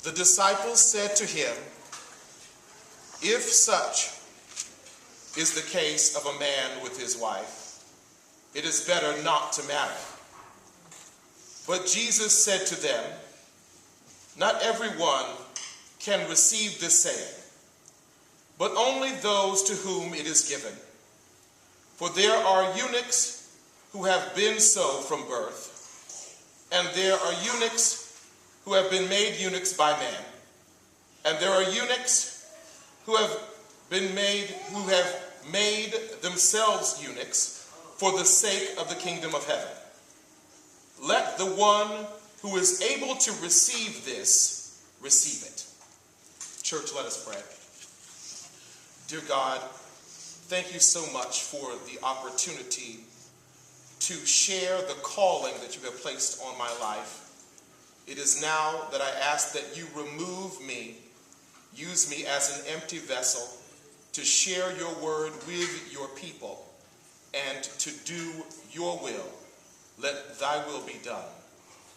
The disciples said to him, "If such is the case of a man with his wife, it is better not to marry." But Jesus said to them, "Not everyone can receive this saying, but only those to whom it is given. For there are eunuchs who have been so from birth, and there are eunuchs who have been made eunuchs by man, and there are eunuchs who have made themselves eunuchs for the sake of the kingdom of heaven. Let the one who is able to receive this receive it." Church, let us pray. Dear God, thank you so much for the opportunity to share the calling that you have placed on my life. It is now that I ask that you remove me, use me as an empty vessel to share your word with your people and to do your will. Let thy will be done.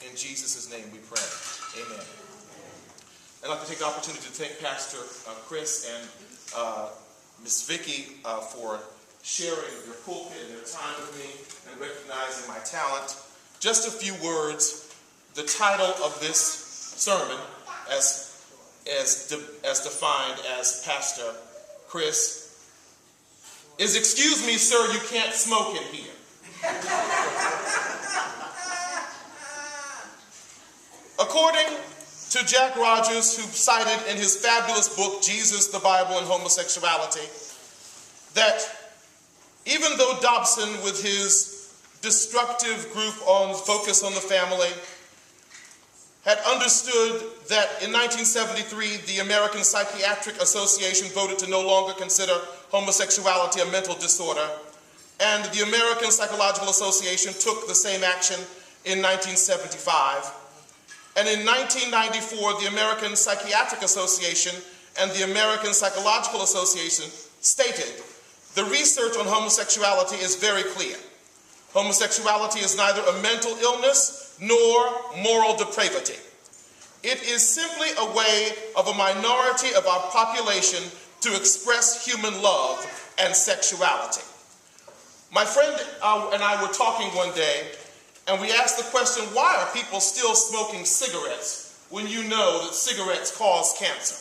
In Jesus' name we pray. Amen. I'd like to take the opportunity to thank Pastor Chris and Miss Vicky for sharing their pulpit and their time with me and recognizing my talent. Just a few words. The title of this sermon, as defined as Pastor Chris, is "Excuse me, sir, you can't smoke in here." According to Jack Rogers, who cited in his fabulous book, Jesus, the Bible, and Homosexuality, that even though Dobson, with his destructive group on focus on the family, had understood that in 1973, the American Psychiatric Association voted to no longer consider homosexuality a mental disorder, and the American Psychological Association took the same action in 1975. And in 1994, the American Psychiatric Association and the American Psychological Association stated, "The research on homosexuality is very clear. Homosexuality is neither a mental illness nor moral depravity. It is simply a way of a minority of our population to express human love and sexuality." My friend and I were talking one day, and we asked the question, why are people still smoking cigarettes when you know that cigarettes cause cancer?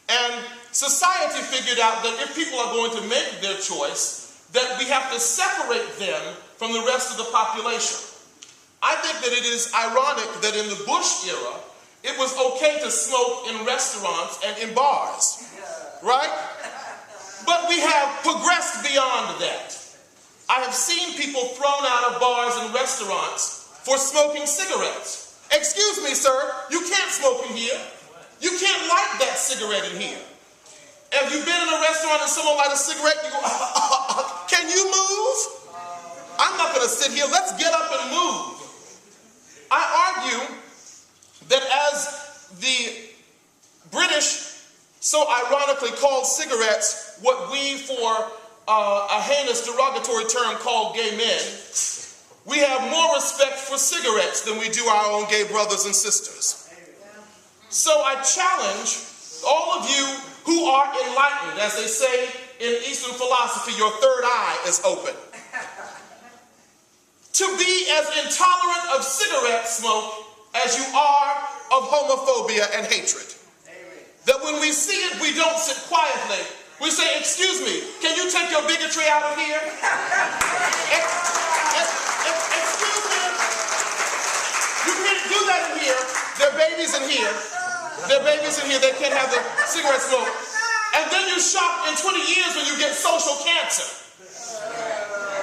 And society figured out that if people are going to make their choice, that we have to separate them from the rest of the population. I think that it is ironic that in the Bush era, it was okay to smoke in restaurants and in bars, right? But we have progressed beyond that. I have seen people thrown out of bars and restaurants for smoking cigarettes. "Excuse me, sir, you can't smoke in here. You can't light that cigarette in here." Have you been in a restaurant and someone light a cigarette? You go, "Can you move? I'm not going to sit here. Let's get up and move." I argue that as the British so ironically called cigarettes what we, for a heinous derogatory term, called gay men, we have more respect for cigarettes than we do our own gay brothers and sisters. So I challenge all of you who are enlightened, as they say in Eastern philosophy, your third eye is open, to be as intolerant of cigarette smoke as you are of homophobia and hatred. That when we see it, we don't sit quietly. We say, "Excuse me, can you take your bigotry out of here? Excuse me, you can't do that in here. There are babies in here. There are babies in here. They can't have the cigarette smoke." And then you're shocked in 20 years when you get social cancer.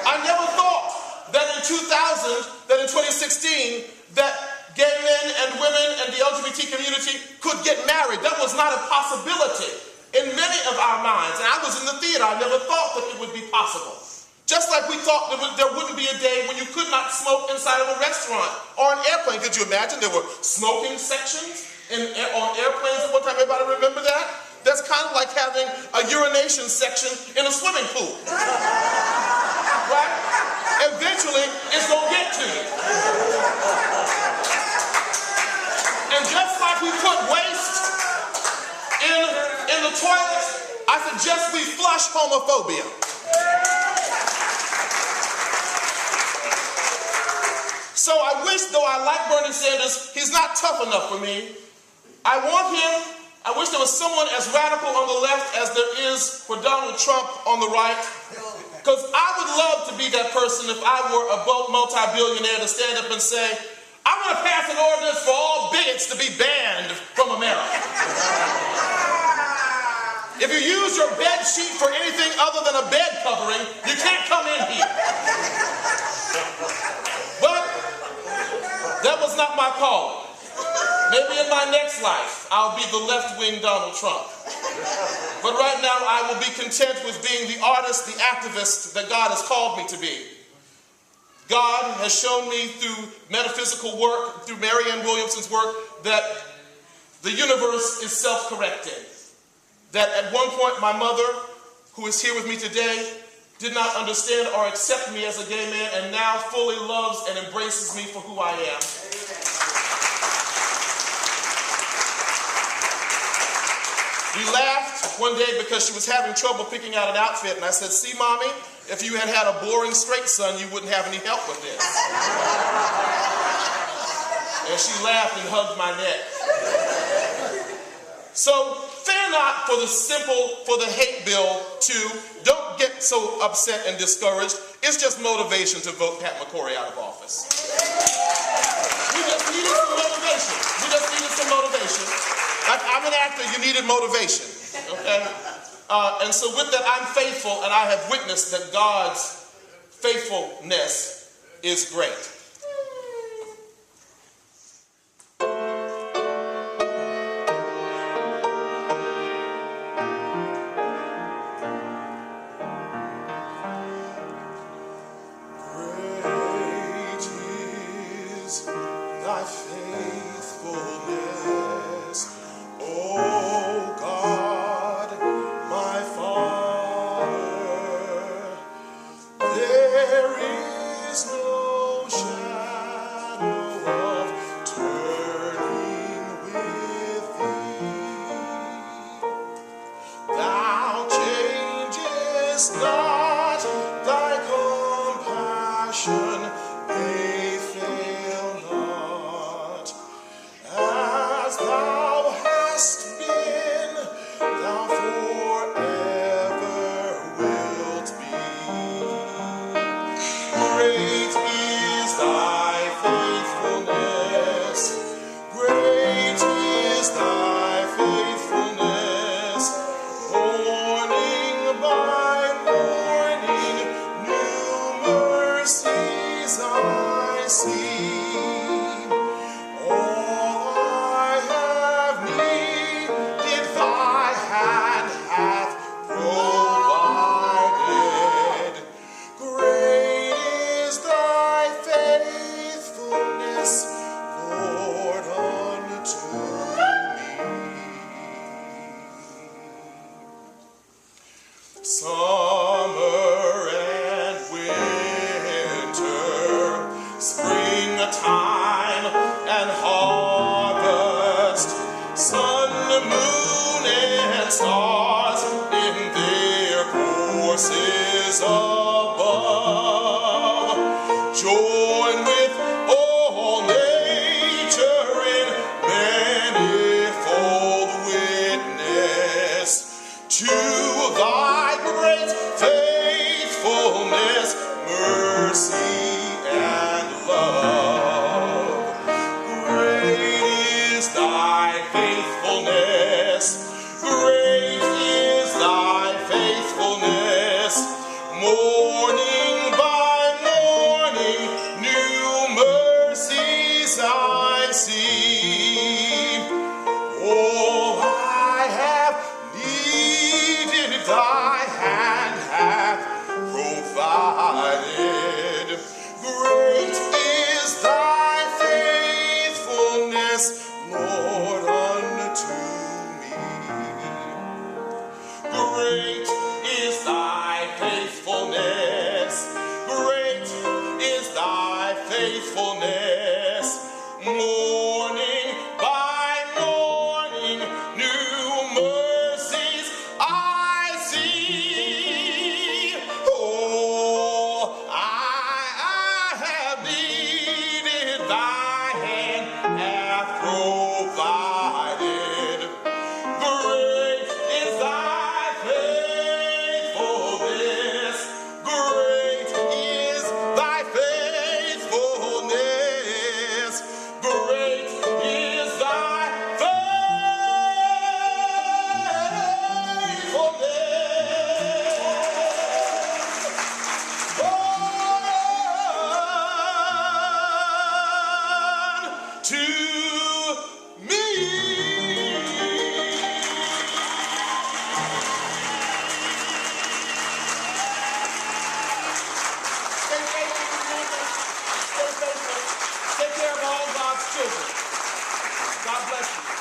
I never thought that in 2000, that in 2016, that gay men and women and the LGBT community could get married. That was not a possibility in many of our minds. And I was in the theater. I never thought that it would be possible. Just like we thought there wouldn't be a day when you could not smoke inside of a restaurant or an airplane. Could you imagine there were smoking sections on airplanes at one time? Everybody remember that? That's kind of like having a urination section in a swimming pool. Right? Eventually, it's going to get to you. And just like we put waste in the toilet, I suggest we flush homophobia. So I wish, though I like Bernie Sanders, he's not tough enough for me. I wish there was someone as radical on the left as there is for Donald Trump on the right. Because I would love to be that person if I were a multi-billionaire to stand up and say, I want to pass an ordinance for all bigots to be banned from America. If you use your bed sheet for anything other than a bed covering, you can't come in here. But that was not my calling. Maybe in my next life, I'll be the left-wing Donald Trump. But right now, I will be content with being the artist, the activist that God has called me to be. God has shown me through metaphysical work, through Marianne Williamson's work, that the universe is self-correcting. That at one point, my mother, who is here with me today, did not understand or accept me as a gay man, and now fully loves and embraces me for who I am. We laughed one day because she was having trouble picking out an outfit, and I said, see, Mommy, if you had had a boring straight son, you wouldn't have any help with this. And she laughed and hugged my neck. So, fear not for the hate bill, too. Don't get so upset and discouraged. It's just motivation to vote Pat McCrory out of office. We just needed some motivation. I'm an actor, you needed motivation, okay? And so with that, I'm faithful, and I have witnessed that God's faithfulness is great. Great is thy faithfulness. Oh God, my Father, there is no shadow of turning with thee. Thou changest not, thy compassion, they fail not. As thou hast been, thou forever wilt be. Great is thy faithfulness. Great is thy faithfulness. Morning by morning, new mercies I see. All I have needed, thy hand hath provided. Great is thy faithfulness, Lord, unto me. Summer and winter, springtime and harvest, sun, moon, and stars in their courses above, join with all nature in manifold witness to thy great faithfulness, mercy, and love. Great is thy faithfulness. Great is thy faithfulness. Morning by morning, new mercies I see. All I have needed, thy hand hath provided. Great is thy faithfulness, Lord, unto God bless you.